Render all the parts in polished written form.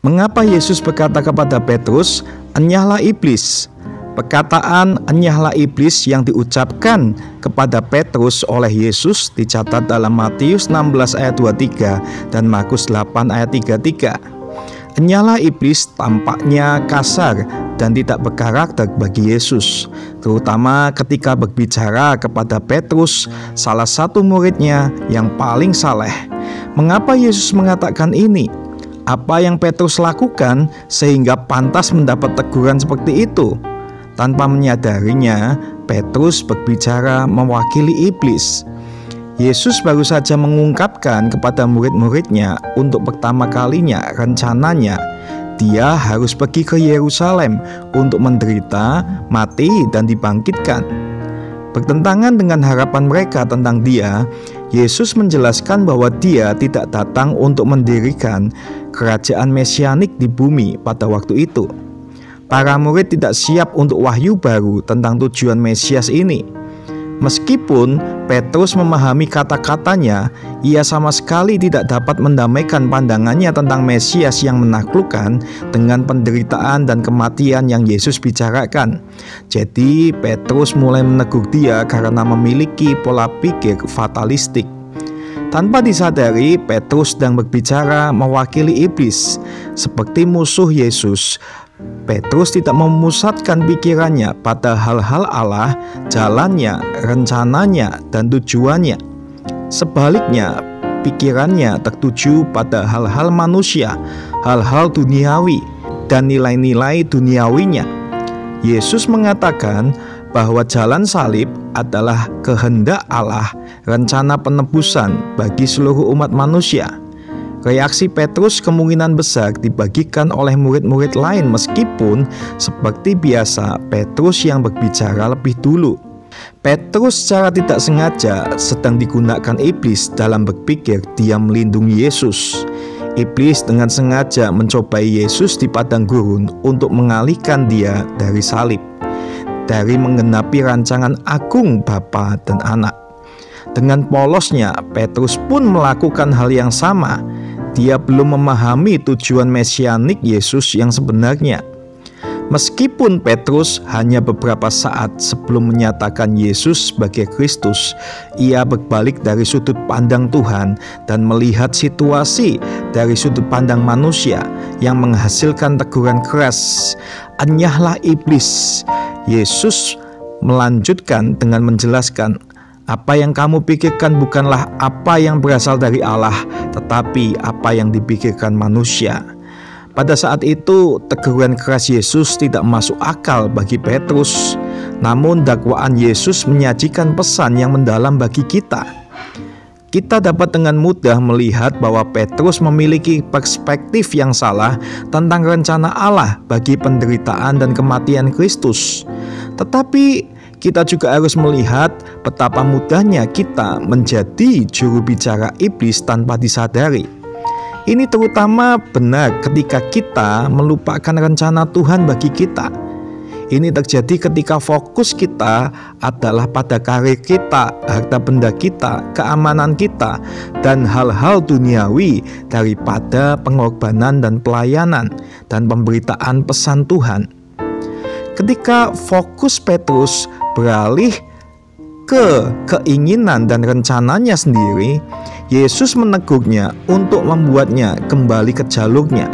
Mengapa Yesus berkata kepada Petrus, "Enyahlah iblis"? Perkataan "enyahlah iblis" yang diucapkan kepada Petrus oleh Yesus dicatat dalam Matius 16 ayat 23 dan Markus 8 ayat 33. "Enyahlah iblis" tampaknya kasar dan tidak berkarakter bagi Yesus, terutama ketika berbicara kepada Petrus, salah satu muridnya yang paling saleh. Mengapa Yesus mengatakan ini? Apa yang Petrus lakukan sehingga pantas mendapat teguran seperti itu? Tanpa menyadarinya, Petrus berbicara mewakili iblis. Yesus baru saja mengungkapkan kepada murid-muridnya untuk pertama kalinya rencananya dia harus pergi ke Yerusalem untuk menderita, mati, dan dibangkitkan. Bertentangan dengan harapan mereka tentang dia, Yesus menjelaskan bahwa dia tidak datang untuk mendirikan kerajaan mesianik di bumi pada waktu itu. Para murid tidak siap untuk wahyu baru tentang tujuan Mesias ini. Meskipun Petrus memahami kata-katanya, ia sama sekali tidak dapat mendamaikan pandangannya tentang Mesias yang menaklukkan dengan penderitaan dan kematian yang Yesus bicarakan. Jadi Petrus mulai menegur dia karena memiliki pola pikir fatalistik. Tanpa disadari, Petrus sedang berbicara mewakili iblis. Seperti musuh Yesus, Petrus tidak memusatkan pikirannya pada hal-hal Allah, jalannya, rencananya, dan tujuannya. Sebaliknya, pikirannya tertuju pada hal-hal manusia, hal-hal duniawi, dan nilai-nilai duniawinya. Yesus mengatakan bahwa jalan salib adalah kehendak Allah, rencana penebusan bagi seluruh umat manusia. Reaksi Petrus kemungkinan besar dibagikan oleh murid-murid lain, meskipun seperti biasa Petrus yang berbicara lebih dulu. Petrus secara tidak sengaja sedang digunakan iblis dalam berpikir dia melindungi Yesus. Iblis dengan sengaja mencobai Yesus di padang gurun untuk mengalihkan dia dari salib, dari menggenapi rancangan agung Bapa dan Anak. Dengan polosnya, Petrus pun melakukan hal yang sama. Dia belum memahami tujuan mesianik Yesus yang sebenarnya. Meskipun Petrus hanya beberapa saat sebelum menyatakan Yesus sebagai Kristus, ia berbalik dari sudut pandang Tuhan dan melihat situasi dari sudut pandang manusia yang menghasilkan teguran keras, "Enyahlah iblis." Yesus melanjutkan dengan menjelaskan, "Apa yang kamu pikirkan bukanlah apa yang berasal dari Allah, tetapi apa yang dipikirkan manusia." Pada saat itu, teguran keras Yesus tidak masuk akal bagi Petrus. Namun dakwaan Yesus menyajikan pesan yang mendalam bagi kita. Kita dapat dengan mudah melihat bahwa Petrus memiliki perspektif yang salah tentang rencana Allah bagi penderitaan dan kematian Kristus. Tetapi kita juga harus melihat betapa mudahnya kita menjadi juru bicara iblis tanpa disadari. Ini terutama benar ketika kita melupakan rencana Tuhan bagi kita. Ini terjadi ketika fokus kita adalah pada karir kita, harta benda kita, keamanan kita, dan hal-hal duniawi daripada pengorbanan dan pelayanan dan pemberitaan pesan Tuhan. Ketika fokus Petrus beralih ke keinginan dan rencananya sendiri, Yesus menegurnya untuk membuatnya kembali ke jalurnya.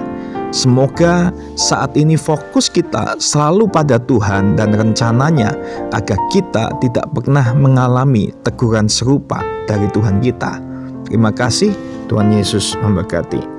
Semoga saat ini fokus kita selalu pada Tuhan dan rencananya, agar kita tidak pernah mengalami teguran serupa dari Tuhan kita. Terima kasih, Tuhan Yesus memberkati.